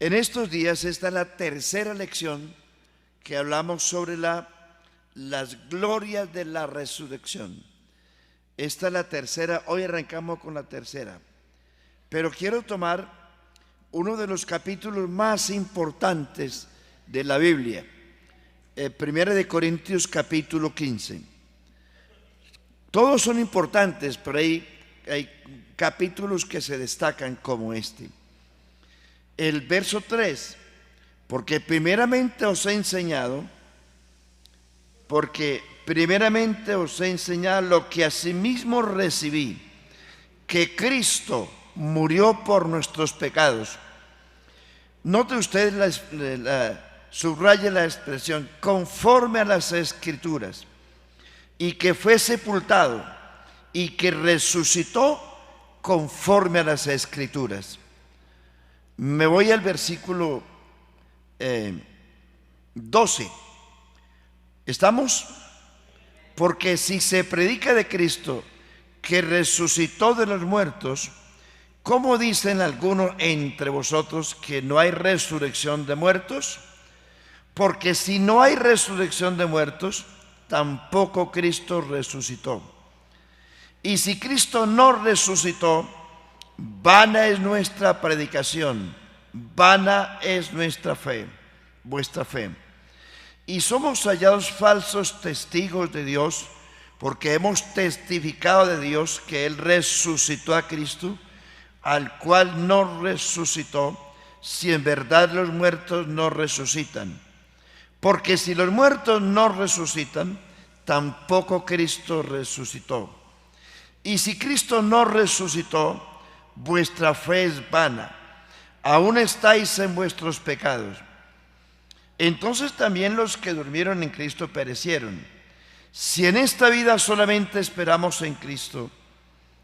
En estos días esta es la tercera lección que hablamos sobre las glorias de la resurrección. Esta es la tercera, hoy arrancamos con la tercera. Pero quiero tomar uno de los capítulos más importantes de la Biblia, 1 Corintios capítulo 15. Todos son importantes, pero hay capítulos que se destacan como este. El verso 3, porque primeramente os he enseñado lo que asimismo recibí, que Cristo murió por nuestros pecados. Note usted, subraye la expresión, conforme a las Escrituras, y que fue sepultado y que resucitó conforme a las Escrituras. Me voy al versículo 12. ¿Estamos? Porque si se predica de Cristo que resucitó de los muertos, ¿cómo dicen algunos entre vosotros que no hay resurrección de muertos? Porque si no hay resurrección de muertos, tampoco Cristo resucitó. Y si Cristo no resucitó, vana es nuestra predicación, vana es nuestra fe, vuestra fe. Y somos hallados falsos testigos de Dios, porque hemos testificado de Dios que Él resucitó a Cristo, al cual no resucitó, si en verdad los muertos no resucitan. Porque si los muertos no resucitan, tampoco Cristo resucitó. Y si Cristo no resucitó, vuestra fe es vana, aún estáis en vuestros pecados. Entonces también los que durmieron en Cristo perecieron. Si en esta vida solamente esperamos en Cristo,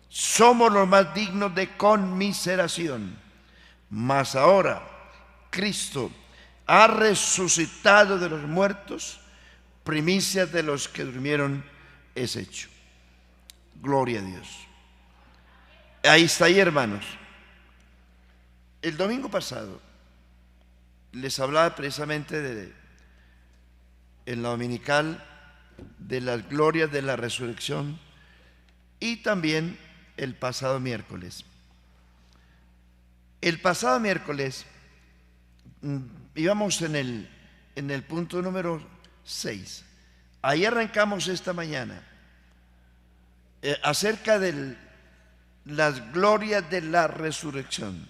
somos los más dignos de conmiseración. Mas ahora Cristo ha resucitado de los muertos, primicias de los que durmieron es hecho. Gloria a Dios. Ahí está, ahí, hermanos. El domingo pasado les hablaba precisamente en la dominical de las glorias de la resurrección, y también el pasado miércoles. El pasado miércoles íbamos en el punto número 6. Ahí arrancamos esta mañana acerca de las glorias de la resurrección.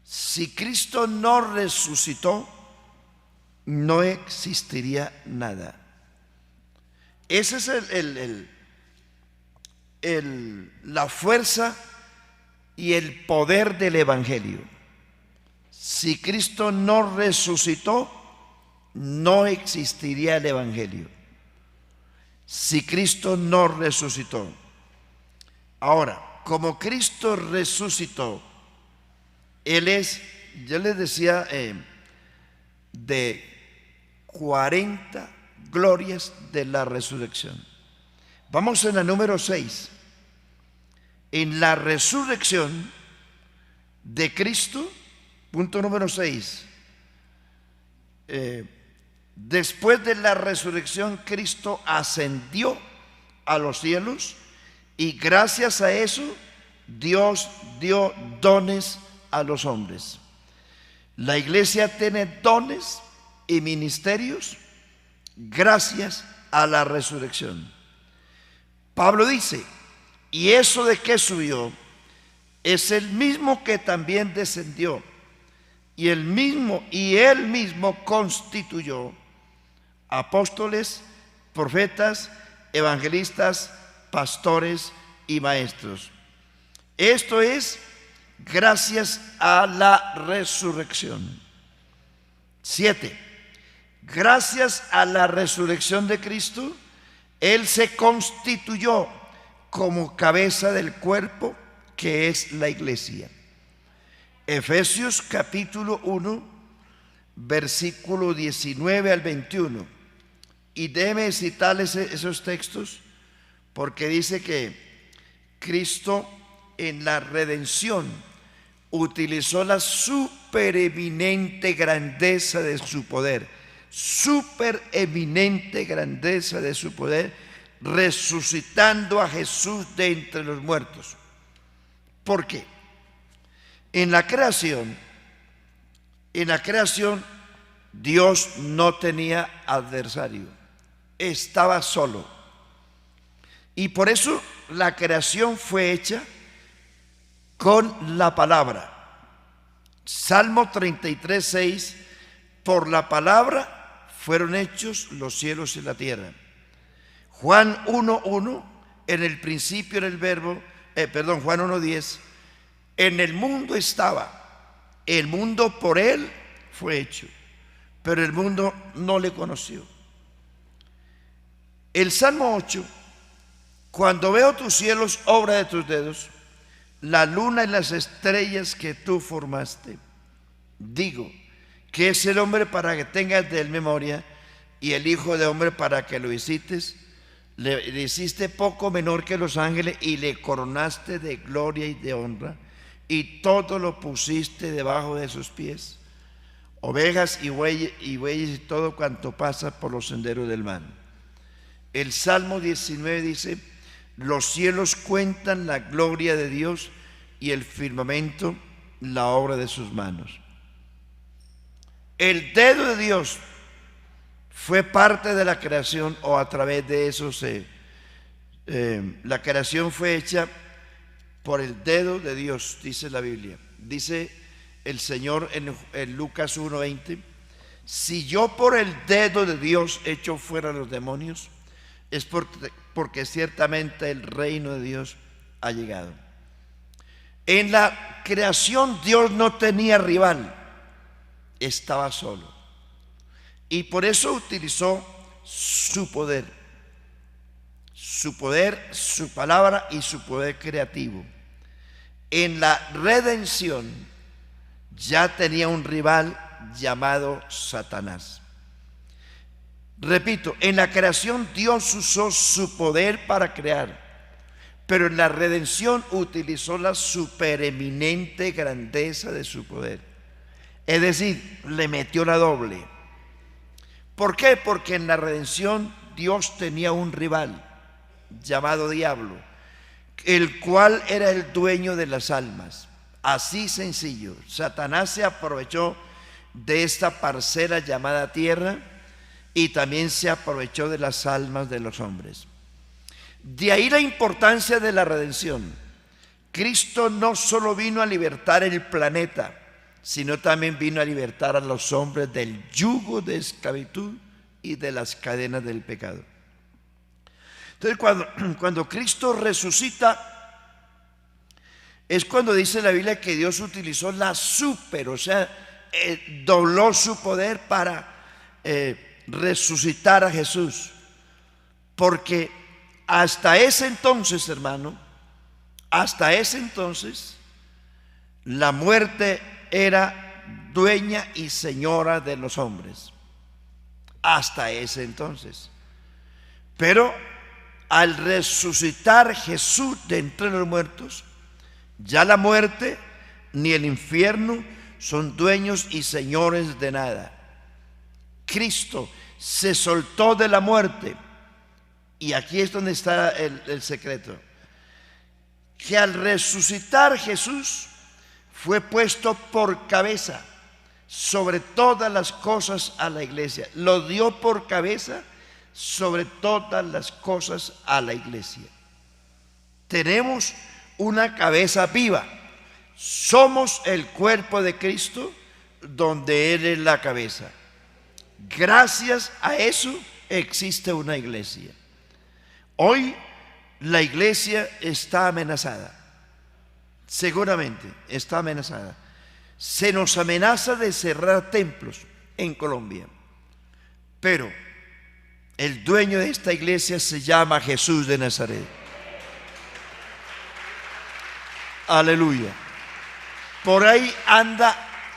Si Cristo no resucitó, no existiría nada. Esa es la fuerza y el poder del Evangelio. Si Cristo no resucitó, no existiría el Evangelio. Si Cristo no resucitó. Ahora, como Cristo resucitó, Él es, yo les decía, de 40 glorias de la resurrección. Vamos en la número 6. En la resurrección de Cristo, punto número 6. Después de la resurrección, Cristo ascendió a los cielos y gracias a eso Dios dio dones a los hombres. La iglesia tiene dones y ministerios gracias a la resurrección. Pablo dice, y eso de que subió es el mismo que también descendió, y él mismo constituyó apóstoles, profetas, evangelistas, pastores y maestros. Esto es gracias a la resurrección. 7. Gracias a la resurrección de Cristo, Él se constituyó como cabeza del cuerpo que es la iglesia. Efesios capítulo 1, versículo 19 al 21. Y déjeme citarles esos textos porque dice que Cristo en la redención utilizó la supereminente grandeza de su poder, supereminente grandeza de su poder, resucitando a Jesús de entre los muertos. ¿Por qué? En la creación, Dios no tenía adversario, estaba solo. Y por eso la creación fue hecha con la palabra. Salmo 33:6, por la palabra fueron hechos los cielos y la tierra. Juan 1:1, en el principio era el verbo, Juan 1:10, en el mundo estaba, el mundo por él fue hecho, pero el mundo no le conoció. El Salmo 8, cuando veo tus cielos, obra de tus dedos, la luna y las estrellas que tú formaste, digo, ¿qué es el hombre para que tengas de él memoria, y el hijo de hombre para que lo visites? Le hiciste poco menor que los ángeles y le coronaste de gloria y de honra, y todo lo pusiste debajo de sus pies, ovejas y bueyes y todo cuanto pasa por los senderos del mar. El Salmo 19 dice, los cielos cuentan la gloria de Dios y el firmamento la obra de sus manos. El dedo de Dios fue parte de la creación, o a través de eso la creación fue hecha por el dedo de Dios, dice la Biblia. Dice el Señor en Lucas 1:20, si yo por el dedo de Dios echo fuera los demonios, es porque ciertamente el reino de Dios ha llegado. En la creación Dios no tenía rival, estaba solo. Y por eso utilizó su poder, su palabra y su poder creativo. En la redención ya tenía un rival llamado Satanás. Repito, en la creación Dios usó su poder para crear, pero en la redención utilizó la supereminente grandeza de su poder. Es decir, le metió la doble. ¿Por qué? Porque en la redención Dios tenía un rival llamado diablo, el cual era el dueño de las almas. Así sencillo, Satanás se aprovechó de esta parcela llamada tierra y también se aprovechó de las almas de los hombres. De ahí la importancia de la redención. Cristo no solo vino a libertar el planeta, sino también vino a libertar a los hombres del yugo de esclavitud y de las cadenas del pecado. Entonces, cuando Cristo resucita, es cuando dice la Biblia que Dios utilizó la dobló su poder para resucitar a Jesús. Porque hasta ese entonces, hermano, hasta ese entonces, la muerte era dueña y señora de los hombres. Hasta ese entonces. Pero al resucitar Jesús de entre los muertos, ya la muerte ni el infierno son dueños y señores de nada. Cristo se soltó de la muerte. Y aquí es donde está el secreto. Que al resucitar Jesús fue puesto por cabeza sobre todas las cosas a la iglesia. Lo dio por cabeza sobre todas las cosas a la iglesia. Tenemos una cabeza viva. Somos el cuerpo de Cristo donde Él es la cabeza. Gracias a eso existe una iglesia. Hoy la iglesia está amenazada. Seguramente está amenazada. Se nos amenaza de cerrar templos en Colombia. Pero el dueño de esta iglesia se llama Jesús de Nazaret. Aleluya. Por ahí anda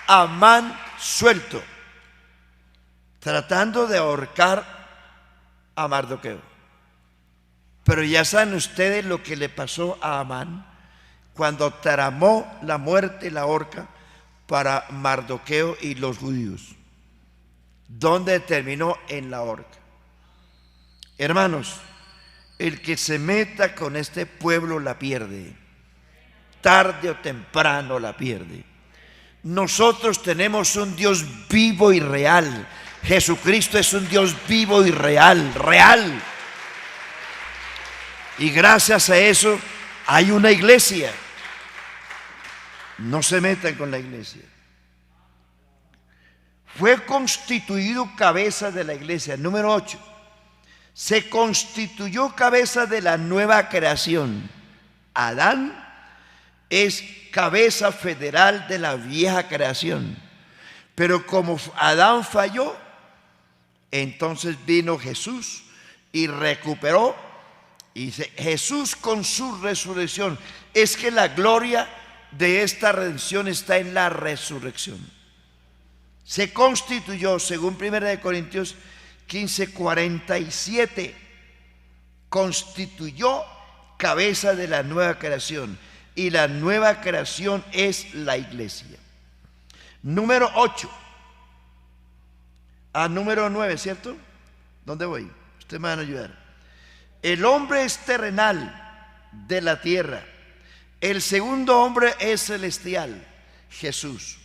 Amán suelto, tratando de ahorcar a Mardoqueo. Pero ya saben ustedes lo que le pasó a Amán, cuando tramó la muerte y la horca para Mardoqueo y los judíos. ¿Dónde terminó? En la horca. Hermanos, el que se meta con este pueblo la pierde. Tarde o temprano la pierde. Nosotros tenemos un Dios vivo y real. Jesucristo es un Dios vivo y real, real. Y gracias a eso hay una iglesia. No se metan con la iglesia. Fue constituido cabeza de la iglesia. Número 8. Se constituyó cabeza de la nueva creación. Adán es cabeza federal de la vieja creación. Pero como Adán falló, entonces vino Jesús y recuperó. Y Jesús con su resurrección. Es que la gloria de esta redención está en la resurrección. Se constituyó, según 1 Corintios 15:47, constituyó cabeza de la nueva creación. Y la nueva creación es la iglesia. Número 8. Número 9, ¿cierto? ¿Dónde voy? Ustedes me van a ayudar. El hombre es terrenal, de la tierra. El segundo hombre es celestial, Jesús.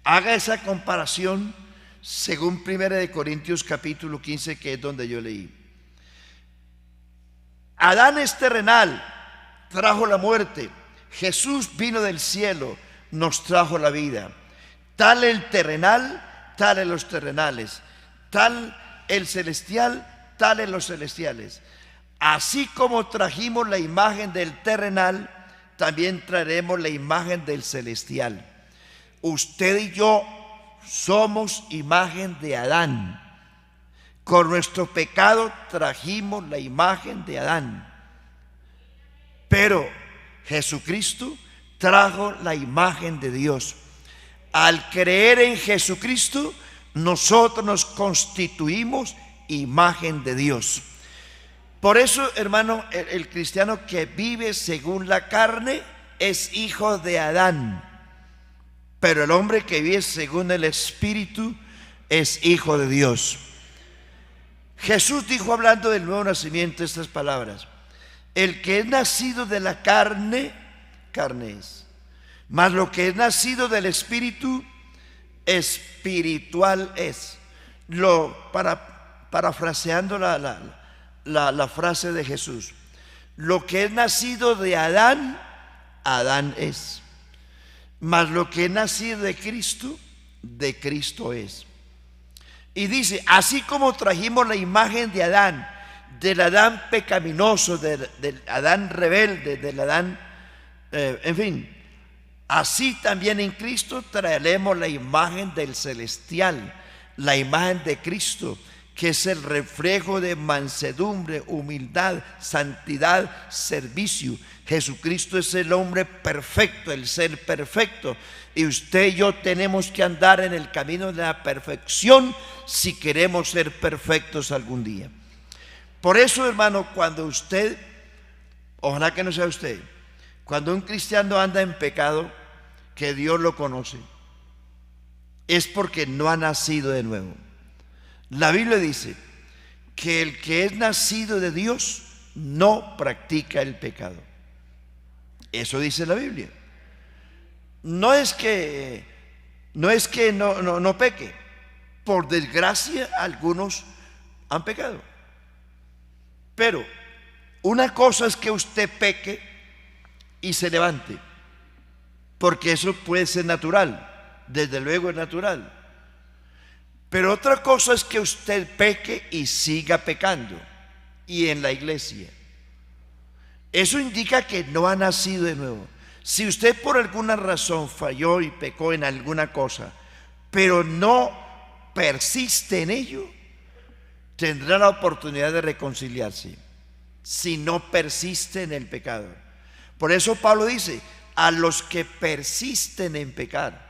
Haga esa comparación según 1 Corintios capítulo 15, que es donde yo leí. Adán es terrenal, trajo la muerte. Jesús vino del cielo, nos trajo la vida. Tal el terrenal, tal los terrenales. Tal el celestial, tal los celestiales. Así como trajimos la imagen del terrenal, también traeremos la imagen del celestial. Usted y yo somos imagen de Adán. Con nuestro pecado trajimos la imagen de Adán. Pero Jesucristo trajo la imagen de Dios. Al creer en Jesucristo, nosotros nos constituimos imagen de Dios. Por eso, hermano, el cristiano que vive según la carne es hijo de Adán. Pero el hombre que vive según el Espíritu es hijo de Dios. Jesús dijo, hablando del nuevo nacimiento, estas palabras: el que es nacido de la carne, carne es. Mas lo que es nacido del Espíritu, espiritual es. Parafraseando la frase de Jesús: lo que es nacido de Adán, Adán es. Mas lo que es nacido de Cristo es. Y dice, así como trajimos la imagen de Adán, del Adán pecaminoso, del Adán rebelde, del Adán, en fin, así también en Cristo traeremos la imagen del celestial, la imagen de Cristo, que es el reflejo de mansedumbre, humildad, santidad, servicio. Jesucristo es el hombre perfecto, el ser perfecto. Y usted y yo tenemos que andar en el camino de la perfección si queremos ser perfectos algún día. Por eso, hermano, cuando usted, ojalá que no sea usted, cuando un cristiano anda en pecado, que Dios lo conoce, es porque no ha nacido de nuevo. La Biblia dice que el que es nacido de Dios no practica el pecado. Eso dice la Biblia. No es que no peque. Por desgracia, algunos han pecado. Pero una cosa es que usted peque y se levante, porque eso puede ser natural, desde luego es natural. Pero otra cosa es que usted peque y siga pecando, y en la iglesia. Eso indica que no ha nacido de nuevo. Si usted por alguna razón falló y pecó en alguna cosa, pero no persiste en ello, tendrá la oportunidad de reconciliarse. Si no persiste en el pecado. Por eso Pablo dice: a los que persisten en pecar.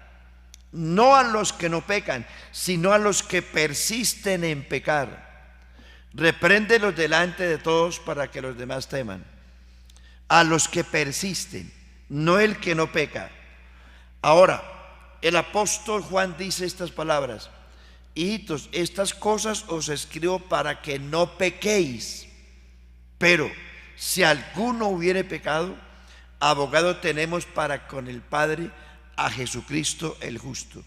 No a los que no pecan, sino a los que persisten en pecar. Repréndelos delante de todos para que los demás teman. A los que persisten. no el que no peca. Ahora, el apóstol Juan dice estas palabras: hijitos, estas cosas os escribo para que no pequéis. Pero si alguno hubiere pecado, abogado tenemos para con el Padre, a Jesucristo el justo.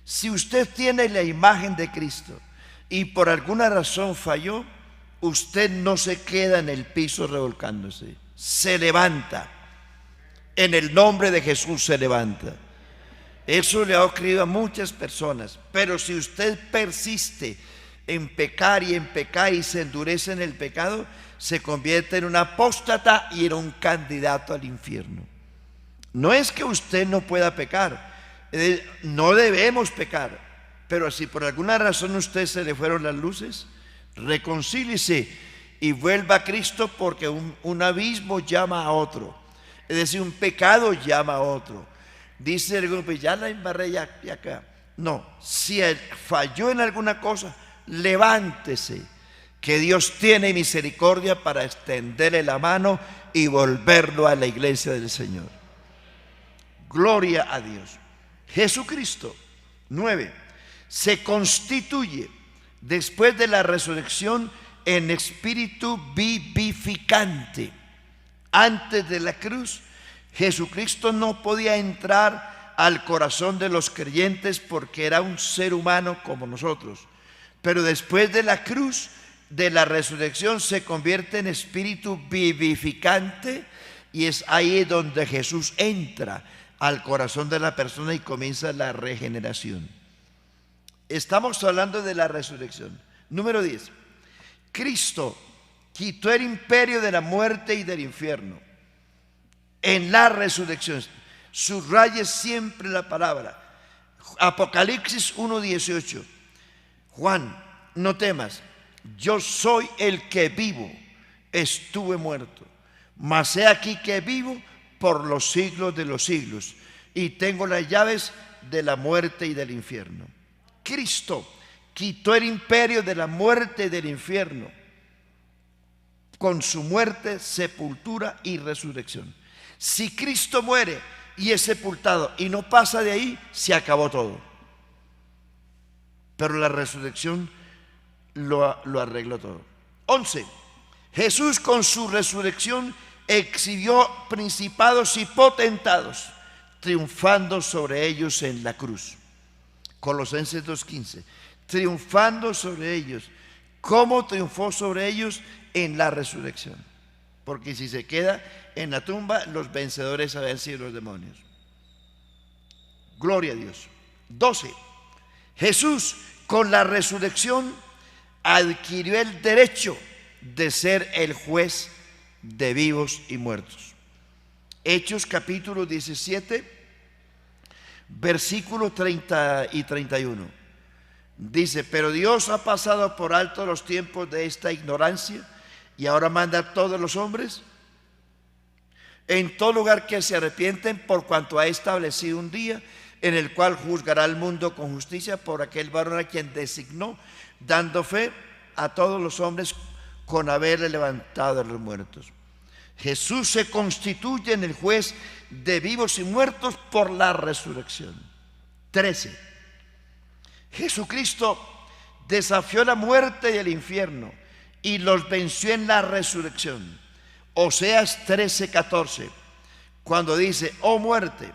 Si usted tiene la imagen de Cristo y por alguna razón falló, usted no se queda en el piso revolcándose, se levanta. En el nombre de Jesús se levanta. Eso le ha ocurrido a muchas personas. Pero si usted persiste en pecar y se endurece en el pecado, se convierte en un apóstata y en un candidato al infierno. No es que usted no pueda pecar, no debemos pecar, pero si por alguna razón a usted se le fueron las luces, reconcíliese y vuelva a Cristo, porque un abismo llama a otro. Es decir, un pecado llama a otro. Dice el grupo: ya la embarré ya acá. No, si él falló en alguna cosa, levántese, que Dios tiene misericordia para extenderle la mano y volverlo a la iglesia del Señor. Gloria a Dios. Jesucristo, 9, se constituye después de la resurrección en espíritu vivificante. Antes de la cruz, Jesucristo no podía entrar al corazón de los creyentes porque era un ser humano como nosotros. Pero después de la cruz, de la resurrección, se convierte en espíritu vivificante, y es ahí donde Jesús entra al corazón de la persona y comienza la regeneración. Estamos hablando de la resurrección. Número 10. Cristo quitó el imperio de la muerte y del infierno en la resurrección. Subraye siempre la palabra. Apocalipsis 1:18. Juan, no temas, yo soy el que vivo, estuve muerto, mas he aquí que vivo por los siglos de los siglos, y tengo las llaves de la muerte y del infierno. Cristo quitó el imperio de la muerte y del infierno con su muerte, sepultura y resurrección. Si Cristo muere y es sepultado y no pasa de ahí, se acabó todo. Pero la resurrección lo arregló todo. 11. Jesús con su resurrección exhibió principados y potentados, triunfando sobre ellos en la cruz. Colosenses 2:15. Triunfando sobre ellos. ¿Cómo triunfó sobre ellos? En la resurrección. Porque si se queda en la tumba, los vencedores habían sido los demonios. Gloria a Dios. 12. Jesús con la resurrección adquirió el derecho de ser el juez de vivos y muertos. Hechos capítulo 17, versículos 30 y 31. Dice: pero Dios ha pasado por alto los tiempos de esta ignorancia, y ahora manda a todos los hombres en todo lugar que se arrepienten, por cuanto ha establecido un día en el cual juzgará al mundo con justicia por aquel varón a quien designó, dando fe a todos los hombres con haberle levantado de los muertos. Jesús se constituye en el juez de vivos y muertos por la resurrección. 13. Jesucristo desafió la muerte y el infierno y los venció en la resurrección. Oseas 13:14, cuando dice: oh muerte,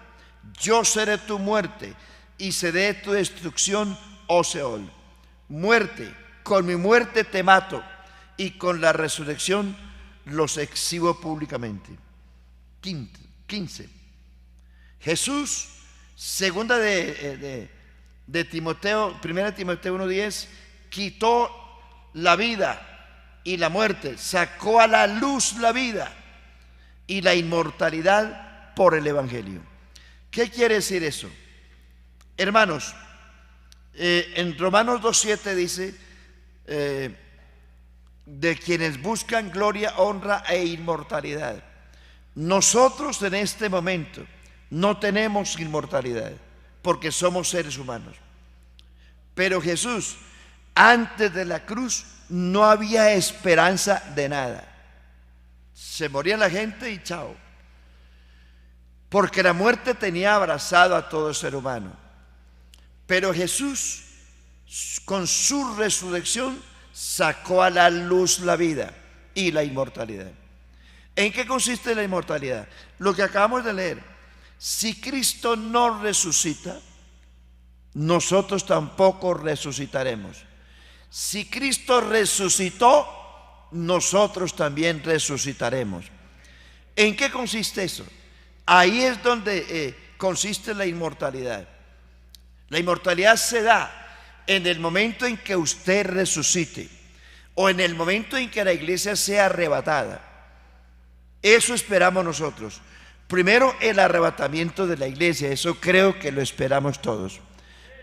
yo seré tu muerte y seré tu destrucción, oh Seol. Muerte, con mi muerte te mato, y con la resurrección los exhibo públicamente. 15. Jesús, segunda de Timoteo, 1 Timoteo 1:10, quitó la vida y la muerte, sacó a la luz la vida y la inmortalidad por el Evangelio. ¿Qué quiere decir eso? Hermanos, en Romanos 2:7 dice: de quienes buscan gloria, honra e inmortalidad. Nosotros en este momento no tenemos inmortalidad porque somos seres humanos. Pero Jesús, antes de la cruz, no había esperanza de nada. Se moría la gente y chao. porque la muerte tenía abrazado a todo ser humano. Pero Jesús, con su resurrección, sacó a la luz la vida y la inmortalidad. ¿En qué consiste la inmortalidad? Lo que acabamos de leer. Si Cristo no resucita, nosotros tampoco resucitaremos. Si Cristo resucitó, nosotros también resucitaremos. ¿En qué consiste eso? Ahí es donde consiste la inmortalidad. La inmortalidad se da en el momento en que usted resucite o en el momento en que la iglesia sea arrebatada. Eso esperamos nosotros. Primero, el arrebatamiento de la iglesia. Eso creo que lo esperamos todos.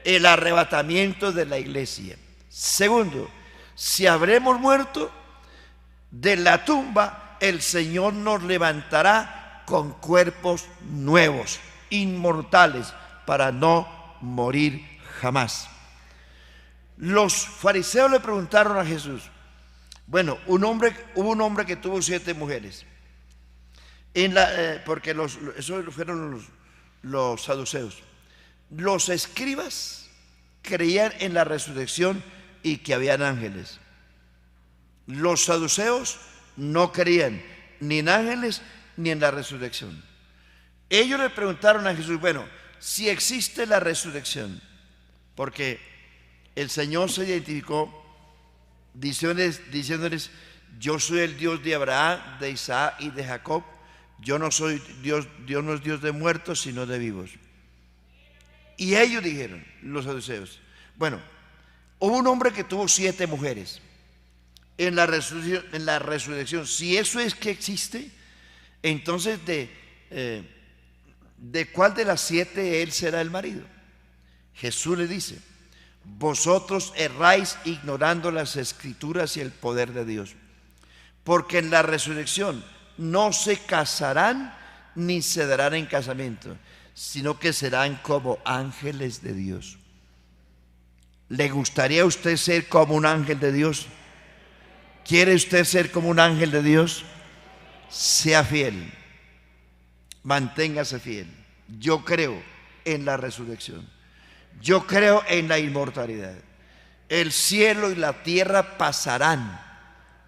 El arrebatamiento de la iglesia. Segundo, si habremos muerto, de la tumba el Señor nos levantará con cuerpos nuevos, inmortales, para no morir jamás. Los fariseos le preguntaron a Jesús, bueno, hubo un hombre que tuvo 7 mujeres, porque esos fueron los saduceos. Los escribas creían en la resurrección y que habían ángeles. Los saduceos no creían ni en ángeles ni en la resurrección. Ellos le preguntaron a Jesús, bueno, si existe la resurrección, porque el Señor se identificó diciéndoles, yo soy el Dios de Abraham, de Isaac y de Jacob. Yo no soy Dios, Dios no es Dios de muertos, sino de vivos. Y ellos dijeron, los saduceos, bueno, hubo un hombre que tuvo 7 mujeres en la resurrección. Si eso es que existe, entonces ¿de cuál de las 7 él será el marido? Jesús le dice, vosotros erráis ignorando las escrituras y el poder de Dios, porque en la resurrección no se casarán ni se darán en casamiento, sino que serán como ángeles de Dios. ¿Le gustaría a usted ser como un ángel de Dios? ¿Quiere usted ser como un ángel de Dios? Sea fiel, manténgase fiel. Yo creo en la resurrección, yo creo en la inmortalidad. El cielo y la tierra pasarán,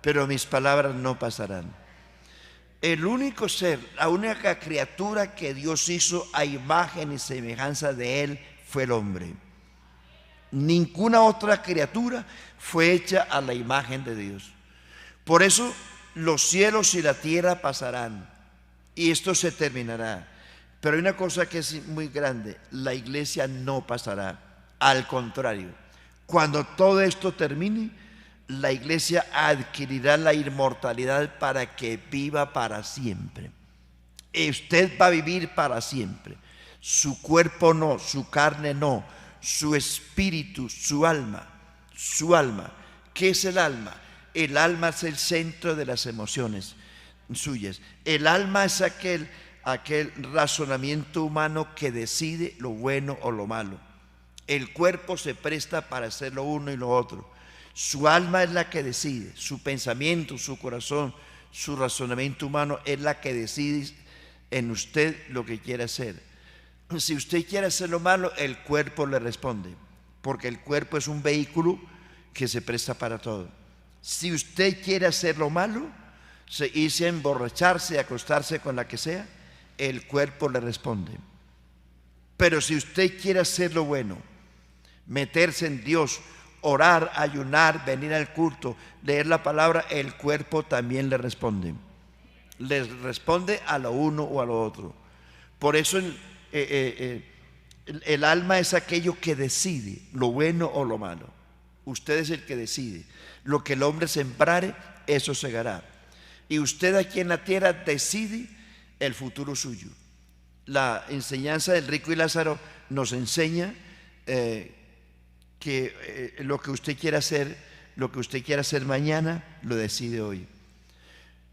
pero mis palabras no pasarán. El único ser, la única criatura que Dios hizo a imagen y semejanza de Él fue el hombre. Ninguna otra criatura fue hecha a la imagen de Dios. Por eso los cielos y la tierra pasarán y esto se terminará. Pero hay una cosa que es muy grande, la iglesia no pasará. Al contrario, cuando todo esto termine, la iglesia adquirirá la inmortalidad para que viva para siempre. Usted va a vivir para siempre. Su cuerpo no, su carne no, su espíritu, su alma. Su alma. ¿Qué es el alma? El alma es el centro de las emociones suyas. El alma es aquel razonamiento humano que decide lo bueno o lo malo. El cuerpo se presta para hacer lo uno y lo otro. Su alma es la que decide, su pensamiento, su corazón, su razonamiento humano es la que decide en usted lo que quiere hacer. Si usted quiere hacer lo malo, el cuerpo le responde, porque el cuerpo es un vehículo que se presta para todo. Si usted quiere hacer lo malo, irse a emborracharse, a acostarse con la que sea, el cuerpo le responde. Pero si usted quiere hacer lo bueno, meterse en Dios, orar, ayunar, venir al culto, leer la palabra, el cuerpo también le responde. Le responde a lo uno o a lo otro. Por eso el alma es aquello que decide lo bueno o lo malo. Usted es el que decide. Lo que el hombre sembrare, eso segará. Y usted aquí en la tierra decide el futuro suyo. La enseñanza del rico y Lázaro nos enseña que lo que usted quiera hacer mañana, lo decide hoy.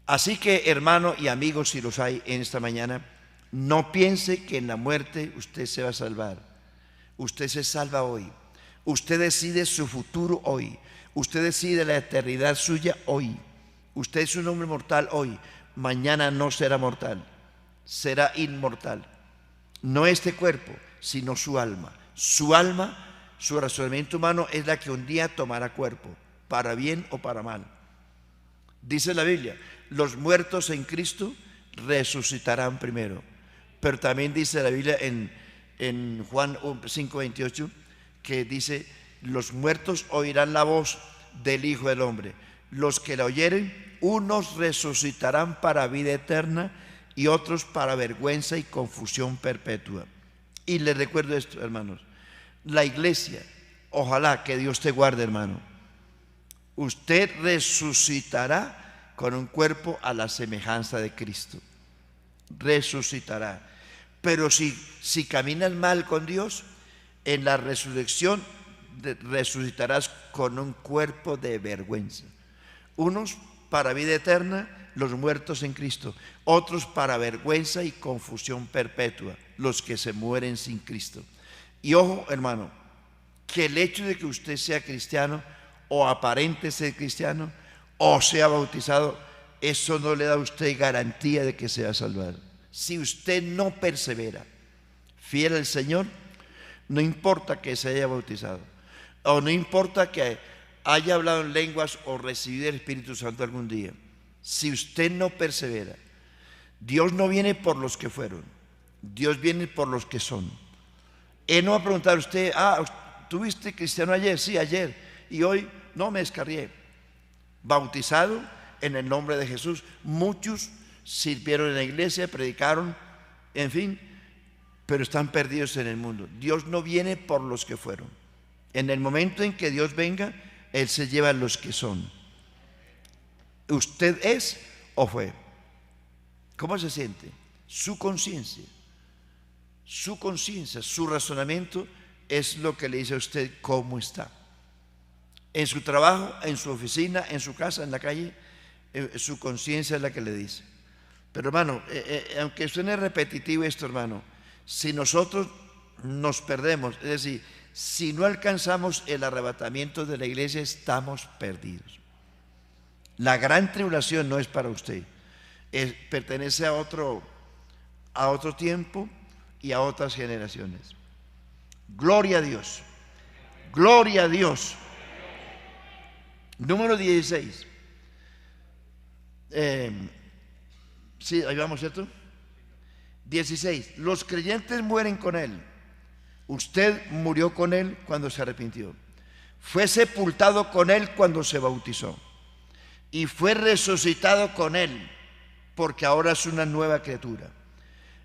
Así que, hermano y amigos, si los hay en esta mañana, no piense que en la muerte usted se va a salvar. Usted se salva hoy. Usted decide su futuro hoy. Usted decide la eternidad suya hoy. Usted es un hombre mortal hoy. Mañana no será mortal, será inmortal. no este cuerpo, sino su alma. Su alma, su razonamiento humano es la que un día tomará cuerpo, para bien o para mal. Dice la Biblia, los muertos en Cristo resucitarán primero. Pero también dice la Biblia en Juan 5:28, que dice, los muertos oirán la voz del Hijo del Hombre. Los que la oyeren, unos resucitarán para vida eterna y otros para vergüenza y confusión perpetua. Y les recuerdo esto, hermanos, la iglesia, ojalá que Dios te guarde, hermano, usted resucitará con un cuerpo a la semejanza de Cristo. Resucitará. Pero si caminas mal con Dios, en la resurrección resucitarás con un cuerpo de vergüenza. Unos para vida eterna, los muertos en Cristo. Otros para vergüenza y confusión perpetua, los que se mueren sin Cristo. Y ojo, hermano, que el hecho de que usted sea cristiano o aparente ser cristiano o sea bautizado, eso no le da a usted garantía de que sea salvado. Si usted no persevera fiel al Señor, no importa que se haya bautizado o no importa que haya hablado en lenguas o recibido el Espíritu Santo algún día, si usted no persevera, Dios no viene por los que fueron, Dios viene por los que son. Él no va a preguntar a usted, ¿tuviste cristiano ayer? Sí, ayer. Y hoy no, me descarrié. Bautizado en el nombre de Jesús. Muchos sirvieron en la iglesia, predicaron, en fin, pero están perdidos en el mundo. Dios no viene por los que fueron. En el momento en que Dios venga, Él se lleva a los que son. ¿Usted es o fue? ¿Cómo se siente? Su conciencia, su razonamiento es lo que le dice a usted cómo está. En su trabajo, en su oficina, en su casa, en la calle, su conciencia es la que le dice. Pero hermano, aunque suene repetitivo esto, hermano, si nosotros nos perdemos, es decir, si no alcanzamos el arrebatamiento de la iglesia, estamos perdidos. La gran tribulación no es para usted, pertenece a otro tiempo y a otras generaciones. Gloria a Dios, gloria a Dios. Número 16. Sí, ahí vamos, ¿cierto? 16. Los creyentes mueren con Él. Usted murió con Él cuando se arrepintió. Fue sepultado con Él cuando se bautizó. Y fue resucitado con Él, porque ahora es una nueva criatura.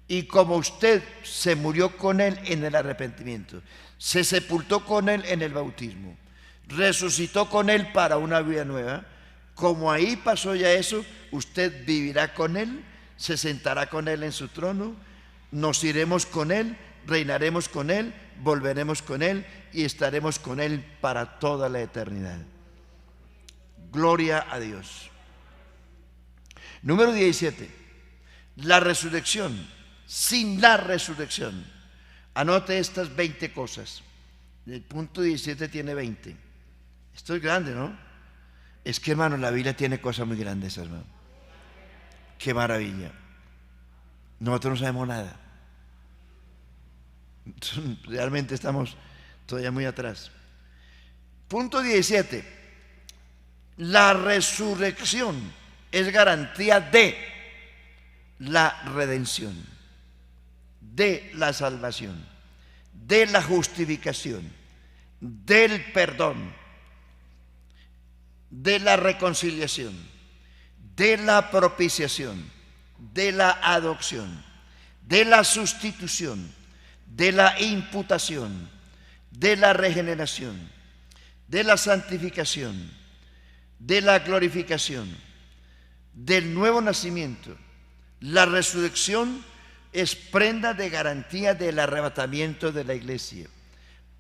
Y como usted se murió con Él en el arrepentimiento, se sepultó con Él en el bautismo, resucitó con Él para una vida nueva, como ahí pasó ya eso, usted vivirá con Él, se sentará con Él en su trono, nos iremos con Él, reinaremos con Él, volveremos con Él y estaremos con Él para toda la eternidad. Gloria a Dios. Número 17. La resurrección. Sin la resurrección. Anote estas 20 cosas. El punto 17 tiene 20. Esto es grande, ¿no? Es que, hermano, la Biblia tiene cosas muy grandes, hermano. Qué maravilla. Nosotros no sabemos nada. Realmente estamos todavía muy atrás. Punto 17. La resurrección es garantía de la redención, de la salvación, de la justificación, del perdón, de la reconciliación, de la propiciación, de la adopción, de la sustitución, de la imputación, de la regeneración, de la santificación, de la glorificación, del nuevo nacimiento. La resurrección es prenda de garantía del arrebatamiento de la iglesia.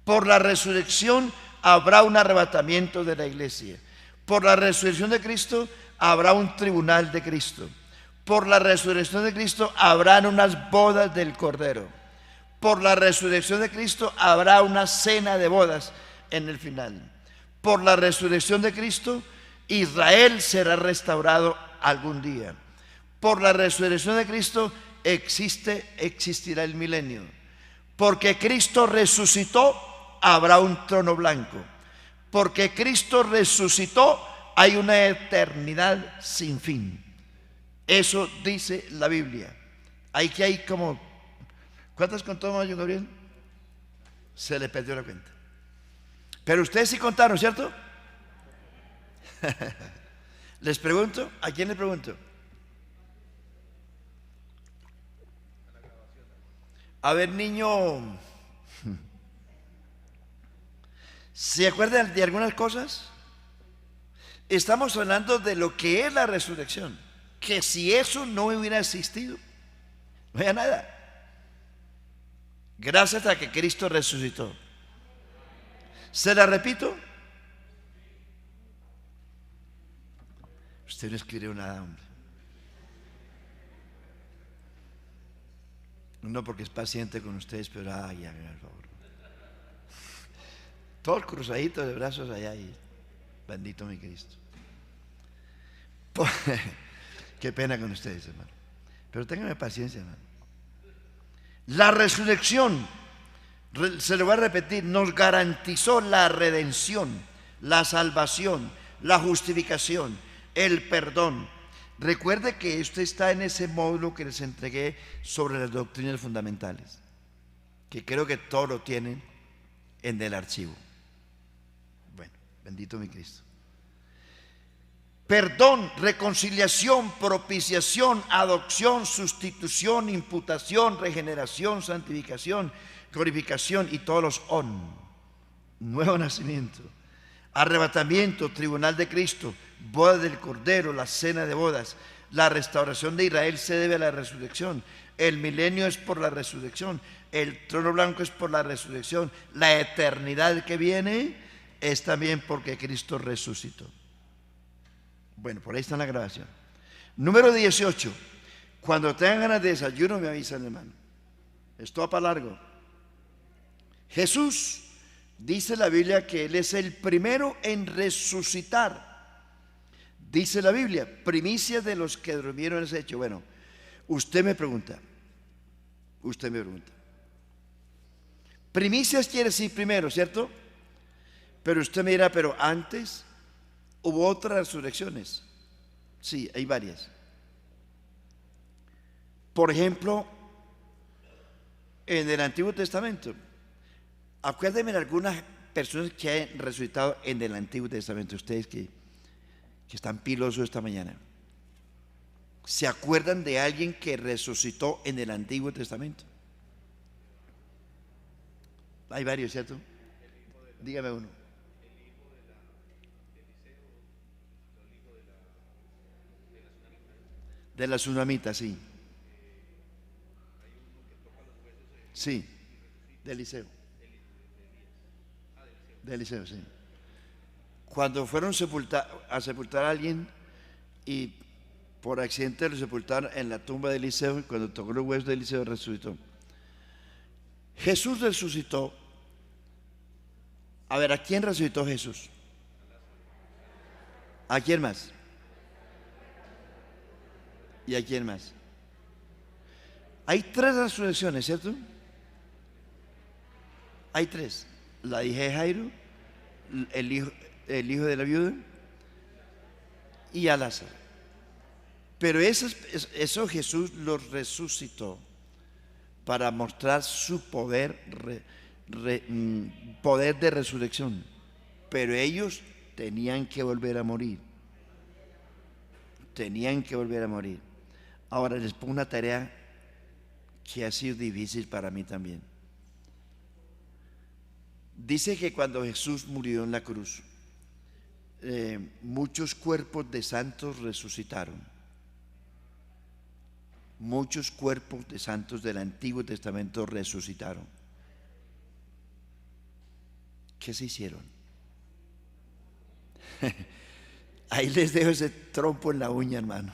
Por la resurrección habrá un arrebatamiento de la iglesia. Por la resurrección de Cristo habrá un tribunal de Cristo. Por la resurrección de Cristo habrán unas bodas del Cordero. Por la resurrección de Cristo habrá una cena de bodas en el final. Por la resurrección de Cristo Israel será restaurado algún día. Por la resurrección de Cristo existirá el milenio. Porque Cristo resucitó, habrá un trono blanco. Porque Cristo resucitó, hay una eternidad sin fin. Eso dice la Biblia. Hay como, ¿cuántas contó Mayo Gabriel? Se le perdió la cuenta. Pero ustedes sí contaron, ¿cierto? Les pregunto, ¿a quién le pregunto? A ver, niño, ¿se acuerdan de algunas cosas? Estamos hablando de lo que es la resurrección. Que si eso no hubiera existido, no había nada. Gracias a que Cristo resucitó. ¿Se la repito? Usted no escribió nada, hombre. No porque es paciente con ustedes, pero ay, háganme el favor. Todos cruzaditos de brazos allá y bendito mi Cristo. Qué pena con ustedes, hermano. Pero ténganme paciencia, hermano. La resurrección, se lo voy a repetir, nos garantizó la redención, la salvación, la justificación, el perdón. Recuerde que usted está en ese módulo que les entregué sobre las doctrinas fundamentales, que creo que todos lo tienen en el archivo. Bueno, bendito mi Cristo. Perdón, reconciliación, propiciación, adopción, sustitución, imputación, regeneración, santificación, glorificación y todos los nuevo nacimiento, arrebatamiento, tribunal de Cristo, boda del Cordero, la cena de bodas. La restauración de Israel se debe a la resurrección. El milenio es por la resurrección. El trono blanco es por la resurrección. La eternidad que viene es también porque Cristo resucitó. Bueno, por ahí está la grabación. Número 18. Cuando tengan ganas de desayuno me avisan, hermano. Esto va para largo. Jesús, dice la Biblia que Él es el primero en resucitar. Dice la Biblia, primicia de los que durmieron en ese hecho. Bueno, usted me pregunta. Primicias quiere decir primero, ¿cierto? Pero usted me dirá, pero antes hubo otras resurrecciones. Sí, hay varias. Por ejemplo, en el Antiguo Testamento, acuérdenme de algunas personas que han resucitado en el Antiguo Testamento, ustedes que están pilosos esta mañana. ¿Se acuerdan de alguien que resucitó en el Antiguo Testamento? Hay varios, ¿cierto? Dígame uno. De la tsunamita, sí. Sí, de Eliseo. De Eliseo, sí. Cuando fueron a sepultar a alguien y por accidente lo sepultaron en la tumba de Eliseo, y cuando tocó los huesos de Eliseo resucitó. Jesús resucitó. A ver, ¿a quién resucitó Jesús? ¿A quién más? ¿Y a quién más? Hay tres resurrecciones, ¿cierto? Hay tres. La hija de Jairo, el hijo de la viuda y a Lázaro. Pero eso Jesús los resucitó para mostrar su poder, poder de resurrección. Pero ellos tenían que volver a morir. Tenían que volver a morir. Ahora les pongo una tarea que ha sido difícil para mí también. Dice que cuando Jesús murió en la cruz, muchos cuerpos de santos resucitaron. Muchos cuerpos de santos del Antiguo Testamento resucitaron. ¿Qué se hicieron? Ahí les dejo ese trompo en la uña, hermano.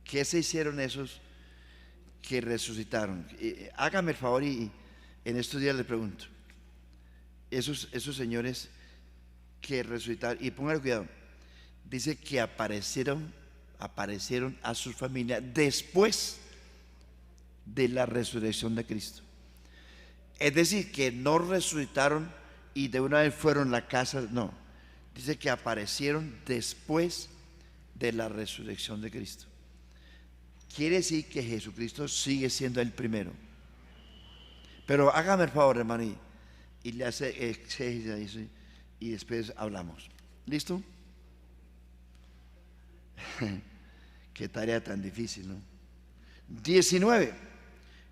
¿Qué se hicieron esos que resucitaron? Hágame el favor y en estos días les pregunto. Esos señores que resucitaron, y pónganle cuidado, dice que aparecieron a sus familias después de la resurrección de Cristo. Es decir, que no resucitaron y de una vez fueron a la casa, no. Dice que aparecieron después de la resurrección de Cristo. Quiere decir que Jesucristo sigue siendo el primero. Pero hágame el favor, hermano, y le hace exégesis y después hablamos. ¿Listo? Qué tarea tan difícil, ¿no? 19.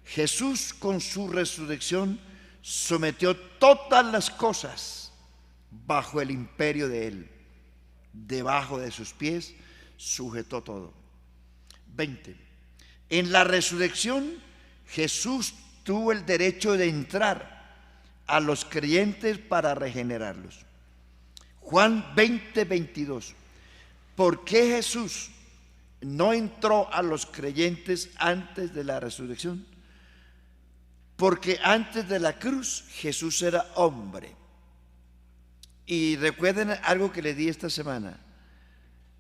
Jesús con su resurrección sometió todas las cosas bajo el imperio de Él. Debajo de sus pies sujetó todo. 20. En la resurrección Jesús tuvo el derecho de entrar a los creyentes para regenerarlos. Juan 20, 22. ¿Por qué Jesús no entró a los creyentes antes de la resurrección? Porque antes de la cruz Jesús era hombre. Y recuerden algo que les di esta semana.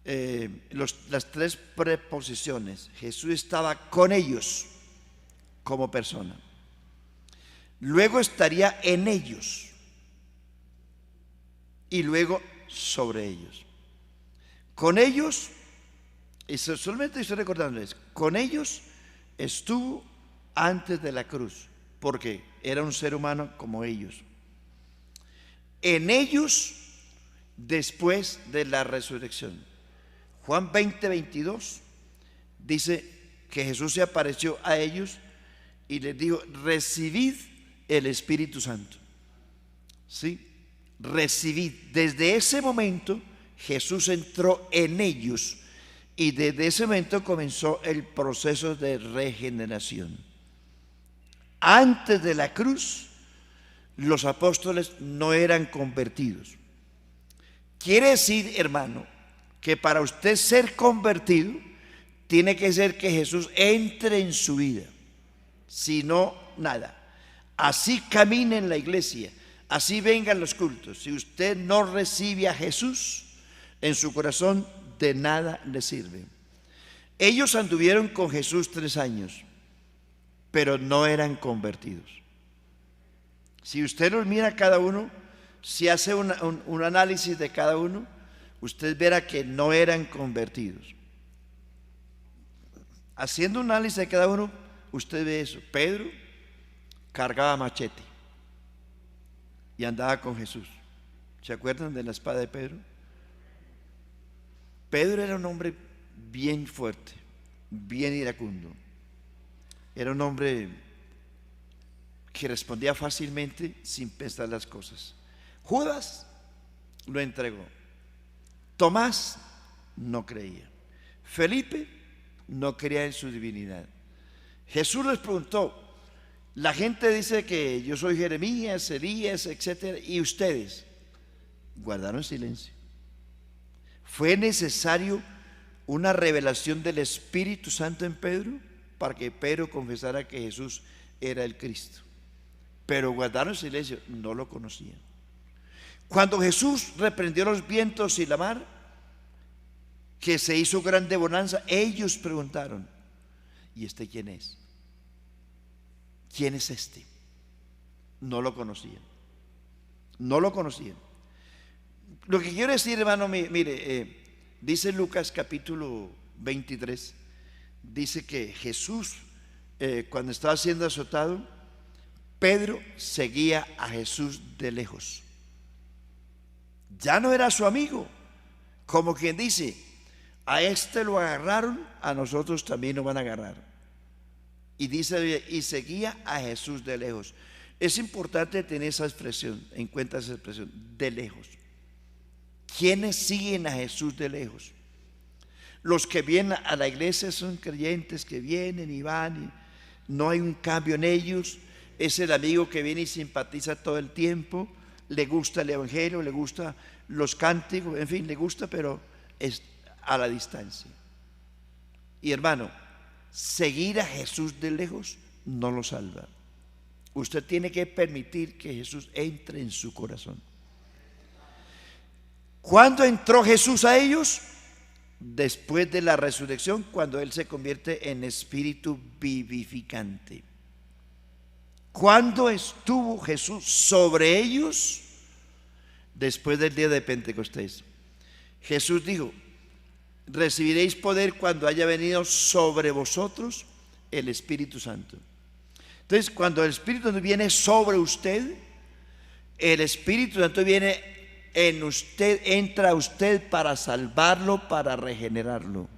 Las tres preposiciones. Jesús estaba con ellos como persona. Luego estaría en ellos. Y luego sobre ellos. Con ellos, y solamente estoy recordándoles, con ellos estuvo antes de la cruz, porque era un ser humano como ellos. En ellos después de la resurrección. Juan 20, 22 dice que Jesús se apareció a ellos y les dijo: recibid el Espíritu Santo. ¿Sí? Recibid. Desde ese momento Jesús entró en ellos y desde ese momento comenzó el proceso de regeneración. Antes de la cruz, los apóstoles no eran convertidos. Quiere decir, hermano, que para usted ser convertido, tiene que ser que Jesús entre en su vida. Si no, nada. Así camine en la iglesia, así vengan los cultos. Si usted no recibe a Jesús en su corazón, de nada le sirve. Ellos anduvieron con Jesús 3 años, pero no eran convertidos. Si usted los mira a cada uno, si hace un análisis de cada uno, usted verá que no eran convertidos. Haciendo un análisis de cada uno, usted ve eso. Pedro cargaba machete y andaba con Jesús. ¿Se acuerdan de la espada de Pedro? Pedro era un hombre bien fuerte, bien iracundo. Era un hombre que respondía fácilmente sin pensar las cosas. Judas lo entregó. Tomás no creía. Felipe no creía en su divinidad. Jesús les preguntó: la gente dice que yo soy Jeremías, Elías, etcétera, y ustedes guardaron silencio. Fue necesario una revelación del Espíritu Santo en Pedro para que Pedro confesara que Jesús era el Cristo. Pero guardaron silencio, no lo conocían. Cuando Jesús reprendió los vientos y la mar, que se hizo grande bonanza, ellos preguntaron: ¿y este quién es? ¿Quién es este? No lo conocían. No lo conocían. Lo que quiero decir, hermano, mire, dice Lucas capítulo 23, dice que Jesús, cuando estaba siendo azotado, Pedro seguía a Jesús de lejos. Ya no era su amigo, como quien dice: a este lo agarraron, a nosotros también nos van a agarrar. Y dice, y seguía a Jesús de lejos. Es importante tener esa expresión, en cuenta esa expresión, de lejos. ¿Quiénes siguen a Jesús de lejos? Los que vienen a la iglesia son creyentes que vienen y van y no hay un cambio en ellos. Es el amigo que viene y simpatiza todo el tiempo, le gusta el evangelio, le gusta los cánticos, en fin, le gusta, pero es a la distancia. Y hermano, seguir a Jesús de lejos no lo salva. Usted tiene que permitir que Jesús entre en su corazón. ¿Cuándo entró Jesús a ellos? después de la resurrección, cuando Él se convierte en espíritu vivificante. ¿Cuándo estuvo Jesús sobre ellos? Después del día de Pentecostés. Jesús dijo: recibiréis poder cuando haya venido sobre vosotros el Espíritu Santo. Entonces, cuando el Espíritu Santo viene sobre usted, el Espíritu Santo viene en usted, entra a usted para salvarlo, para regenerarlo.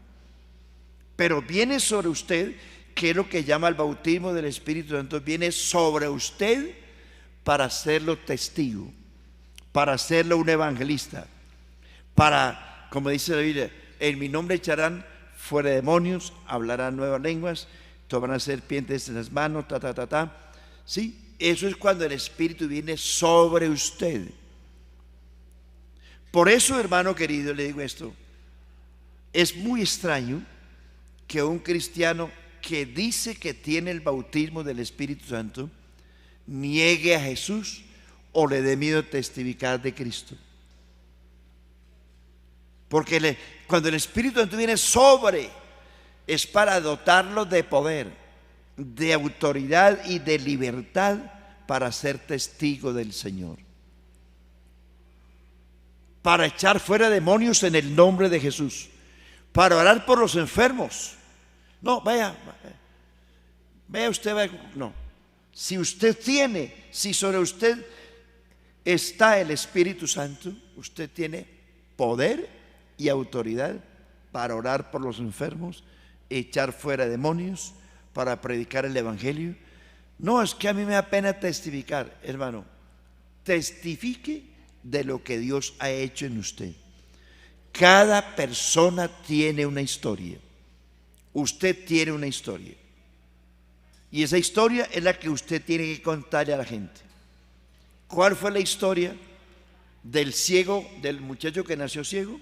Pero viene sobre usted, que es lo que llama el bautismo del Espíritu Santo, viene sobre usted para hacerlo testigo, para hacerlo un evangelista, para, como dice la Biblia, en mi nombre echarán fuera demonios, hablarán nuevas lenguas, tomarán serpientes en las manos, ¿sí? Eso es cuando el Espíritu viene sobre usted. Por eso, hermano querido, le digo esto: es muy extraño que un cristiano que dice que tiene el bautismo del Espíritu Santo niegue a Jesús o le dé miedo testificar de Cristo. Porque cuando el Espíritu Santo viene sobre, es para dotarlo de poder, de autoridad y de libertad para ser testigo del Señor, para echar fuera demonios en el nombre de Jesús, para orar por los enfermos. No, vaya usted, no. Si usted tiene, si sobre usted está el Espíritu Santo, usted tiene poder y autoridad para orar por los enfermos, echar fuera demonios, para predicar el Evangelio. No, es que a mí me da pena testificar. Hermano, testifique de lo que Dios ha hecho en usted. Cada persona tiene una historia. Usted tiene una historia. Y esa historia es la que usted tiene que contarle a la gente. ¿Cuál fue la historia del ciego, del muchacho que nació ciego?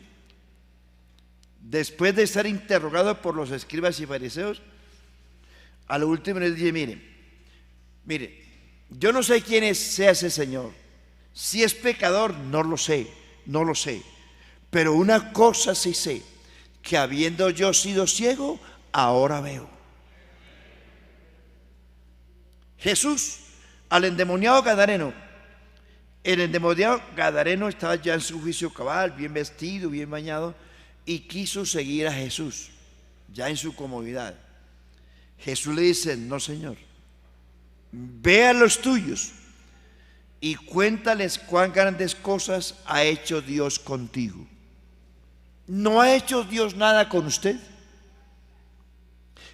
Después de ser interrogado por los escribas y fariseos, a lo último les dije: mire, yo no sé quién sea ese señor. Si es pecador, no lo sé. Pero una cosa sí sé, que habiendo yo sido ciego, ahora veo. Jesús, al endemoniado gadareno, el endemoniado gadareno estaba ya en su juicio cabal, bien vestido, bien bañado, y quiso seguir a Jesús, ya en su comodidad. Jesús le dice: no, Señor, ve a los tuyos y cuéntales cuán grandes cosas ha hecho Dios contigo. ¿No ha hecho Dios nada con usted?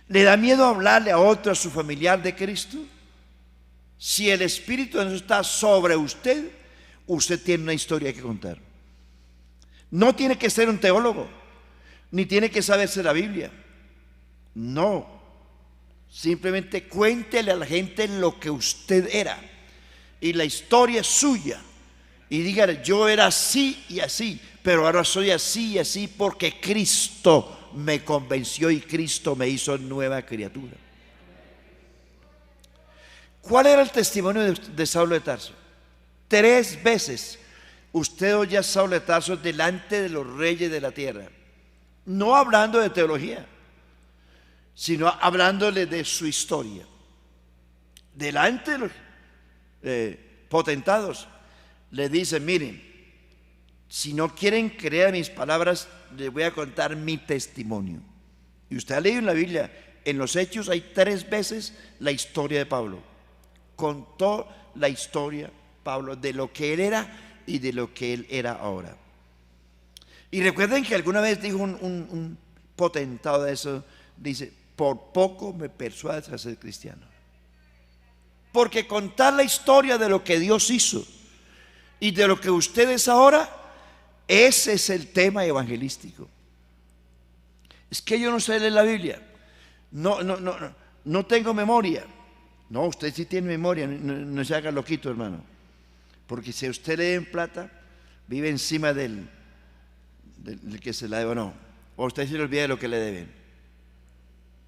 ¿Le da miedo hablarle a otro, a su familiar de Cristo? Si el Espíritu de Dios está sobre usted, usted tiene una historia que contar. No tiene que ser un teólogo, ni tiene que saberse la Biblia. No, simplemente cuéntele a la gente lo que usted era y la historia es suya, y dígale: yo era así y así, pero ahora soy así y así porque Cristo me convenció y Cristo me hizo nueva criatura. ¿Cuál era el testimonio de Saulo de Tarso? 3 veces usted oye a Saulo de Tarso delante de los reyes de la tierra, no hablando de teología, sino hablándole de su historia. Delante de los potentados le dicen: miren, si no quieren creer mis palabras, les voy a contar mi testimonio. Y usted ha leído en la Biblia, en los Hechos hay 3 veces la historia de Pablo. Contó la historia Pablo de lo que él era y de lo que él era ahora. Y recuerden que alguna vez dijo un potentado de eso, dice: por poco me persuades a ser cristiano. Porque contar la historia de lo que Dios hizo y de lo que usted es ahora, ese es el tema evangelístico. Es que yo no sé leer la Biblia, no tengo memoria. No, usted sí tiene memoria, no se haga loquito, hermano. Porque si usted lee en plata, vive encima del que se la debe o no. O usted se le olvida de lo que le deben.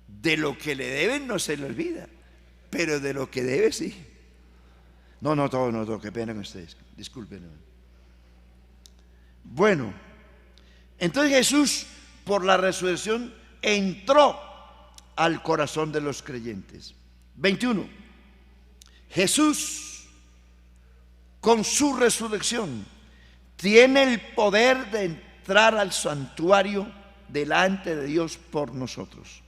De lo que le deben no se le olvida, pero de lo que debe sí. No, todo, qué pena con ustedes, disculpen. Bueno, entonces Jesús por la resurrección entró al corazón de los creyentes. 21. Jesús, con su resurrección, tiene el poder de entrar al santuario delante de Dios por nosotros.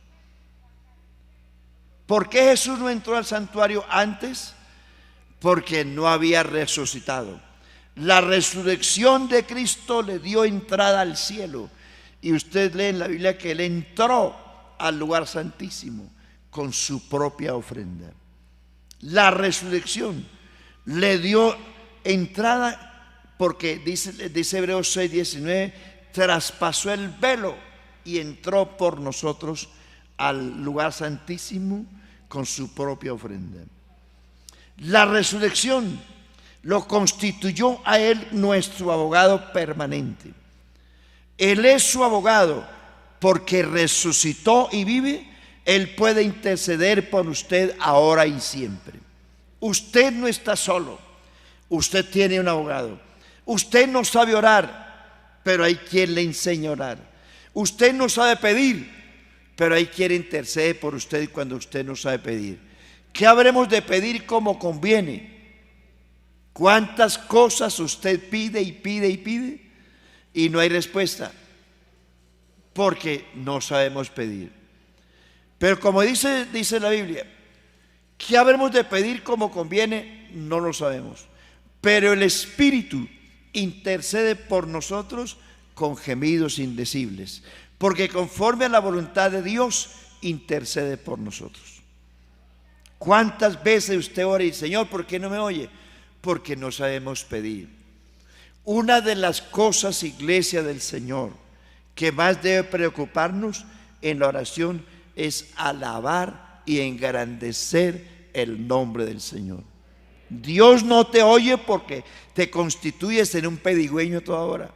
¿Por qué Jesús no entró al santuario antes? Porque no había resucitado. La resurrección de Cristo le dio entrada al cielo. Y usted lee en la Biblia que Él entró al lugar santísimo con su propia ofrenda. La resurrección le dio entrada porque dice Hebreos 6:19, traspasó el velo y entró por nosotros al lugar santísimo con su propia ofrenda. La resurrección lo constituyó a Él nuestro abogado permanente. Él es su abogado porque resucitó y vive. Él puede interceder por usted ahora y siempre. Usted no está solo. Usted tiene un abogado. Usted no sabe orar, pero hay quien le enseña a orar. Usted no sabe pedir, pero hay quien intercede por usted cuando usted no sabe pedir. ¿Qué habremos de pedir como conviene? ¿Cuántas cosas usted pide y pide y pide y no hay respuesta? Porque no sabemos pedir. Pero como dice la Biblia, ¿qué habremos de pedir como conviene? No lo sabemos. Pero el Espíritu intercede por nosotros con gemidos indecibles, porque conforme a la voluntad de Dios intercede por nosotros. ¿Cuántas veces usted ora y Señor, ¿por qué no me oye? Porque no sabemos pedir. Una de las cosas, iglesia del Señor, que más debe preocuparnos en la oración es alabar y engrandecer el nombre del Señor. Dios no te oye porque te constituyes en un pedigüeño toda hora.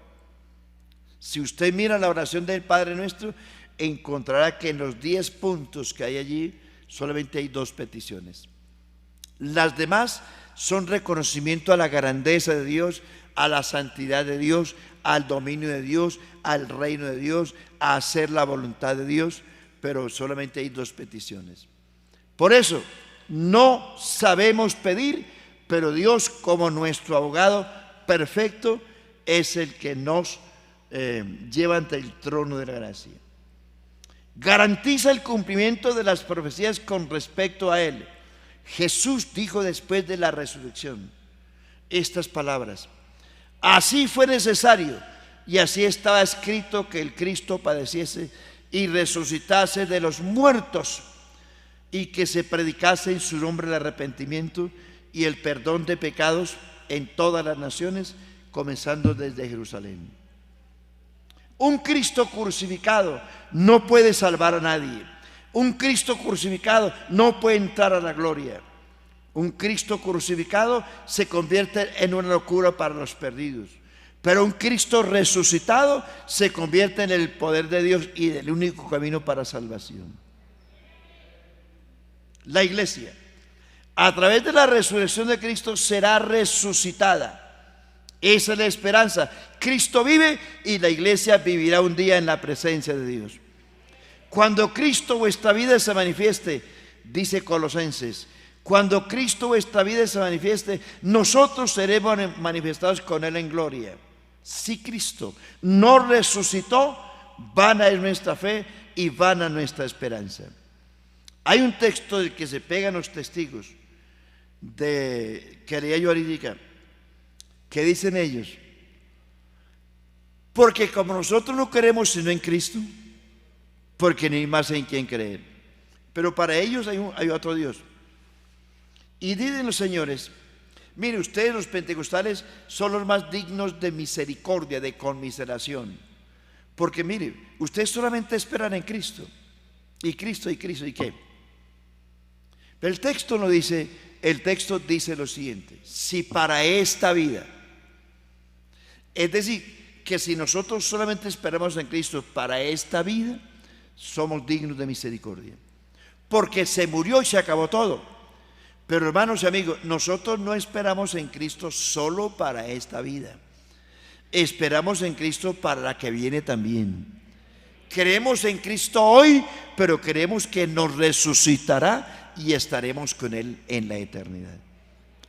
Si usted mira la oración del Padre Nuestro, encontrará que en los 10 puntos que hay allí solamente hay 2 peticiones. Las demás son reconocimiento a la grandeza de Dios, a la santidad de Dios, al dominio de Dios, al reino de Dios, a hacer la voluntad de Dios, pero solamente hay 2 peticiones. Por eso no sabemos pedir, pero Dios, como nuestro abogado perfecto, es el que nos lleva ante el trono de la gracia. Garantiza el cumplimiento de las profecías con respecto a Él. Jesús dijo después de la resurrección estas palabras: así fue necesario y así estaba escrito que el Cristo padeciese y resucitase de los muertos, y que se predicase en su nombre el arrepentimiento y el perdón de pecados en todas las naciones, comenzando desde Jerusalén. Un Cristo crucificado no puede salvar a nadie. Un Cristo crucificado no puede entrar a la gloria. Un Cristo crucificado se convierte en una locura para los perdidos. Pero un Cristo resucitado se convierte en el poder de Dios y el único camino para salvación. La iglesia, a través de la resurrección de Cristo, será resucitada. Esa es la esperanza. Cristo vive y la iglesia vivirá un día en la presencia de Dios. Cuando Cristo vuestra vida se manifieste, dice Colosenses, cuando Cristo vuestra vida se manifieste, nosotros seremos manifestados con Él en gloria. Si Cristo no resucitó, vana es nuestra fe y vana nuestra esperanza. Hay un texto del que se pegan los testigos que leía yo ahorita, que dicen ellos: porque como nosotros no creemos sino en Cristo, porque ni más en quien creer. Pero para ellos hay otro Dios. Y dicen los señores: mire, ustedes los pentecostales son los más dignos de misericordia, de conmiseración. Porque mire, ustedes solamente esperan en Cristo. Y Cristo, ¿y qué? Pero el texto no dice, el texto dice lo siguiente: si para esta vida, es decir, que si nosotros solamente esperamos en Cristo para esta vida, somos dignos de misericordia. Porque se murió y se acabó todo. Pero hermanos y amigos, nosotros no esperamos en Cristo solo para esta vida. Esperamos en Cristo para la que viene también. Creemos en Cristo hoy, pero creemos que nos resucitará y estaremos con Él en la eternidad.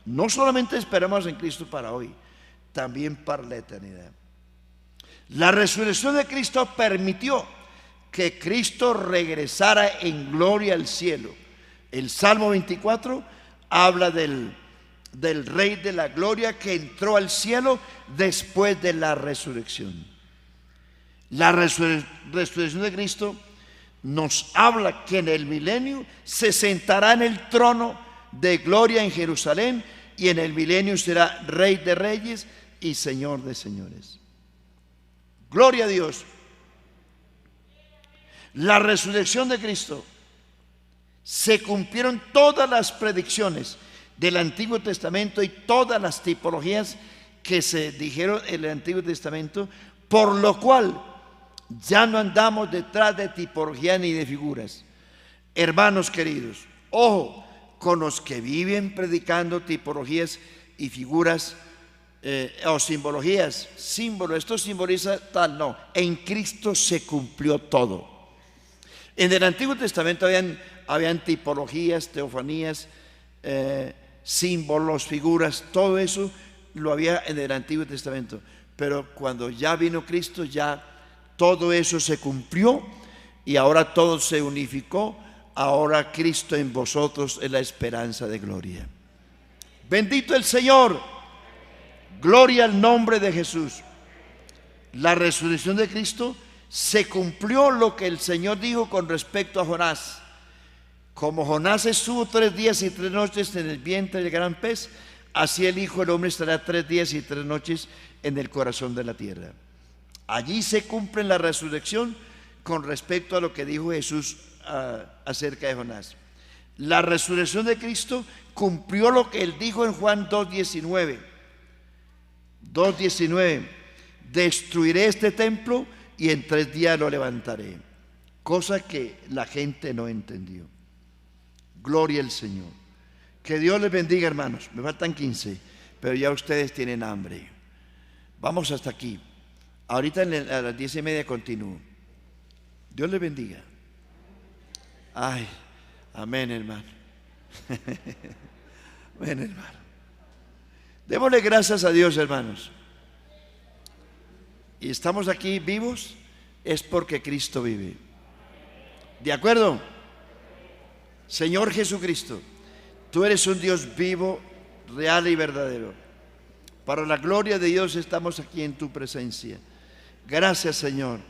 No solamente esperamos en Cristo para hoy, también para la eternidad. La resurrección de Cristo permitió que Cristo regresara en gloria al cielo. El Salmo 24 habla del Rey de la Gloria que entró al cielo después de la resurrección. La resurrección de Cristo nos habla que en el milenio se sentará en el trono de gloria en Jerusalén, y en el milenio será Rey de reyes y Señor de señores. Gloria a Dios. La resurrección de Cristo, se cumplieron todas las predicciones del Antiguo Testamento y todas las tipologías que se dijeron en el Antiguo Testamento, por lo cual ya no andamos detrás de tipología ni de figuras. Hermanos queridos, ojo con los que viven predicando tipologías y figuras o simbologías. Símbolo, esto simboliza tal, no. En Cristo se cumplió todo. En el Antiguo Testamento habían tipologías, teofanías, símbolos, figuras, todo eso lo había en el Antiguo Testamento. Pero cuando ya vino Cristo, ya todo eso se cumplió y ahora todo se unificó. Ahora Cristo en vosotros es la esperanza de gloria. Bendito el Señor. Gloria al nombre de Jesús. La resurrección de Cristo, se cumplió lo que el Señor dijo con respecto a Jonás. Como Jonás estuvo 3 días y 3 noches en el vientre del gran pez, así el Hijo del Hombre estará 3 días y 3 noches en el corazón de la tierra. Allí se cumple la resurrección con respecto a lo que dijo Jesús acerca de Jonás. La resurrección de Cristo cumplió lo que Él dijo en Juan 2:19. 2:19: destruiré este templo y en 3 días lo levantaré. Cosa que la gente no entendió. Gloria al Señor. Que Dios les bendiga, hermanos. Me faltan 15, pero ya ustedes tienen hambre. Vamos hasta aquí. Ahorita a las 10:30 continúo. Dios les bendiga. Ay, amén, hermano. Amén, hermano. Démosle gracias a Dios, hermanos. Y estamos aquí vivos es porque Cristo vive. ¿De acuerdo? Señor Jesucristo, tú eres un Dios vivo, real y verdadero. Para la gloria de Dios estamos aquí en tu presencia. Gracias, Señor,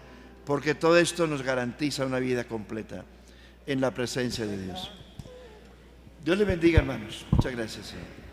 porque todo esto nos garantiza una vida completa en la presencia de Dios. Dios le bendiga, hermanos. Muchas gracias, Señor.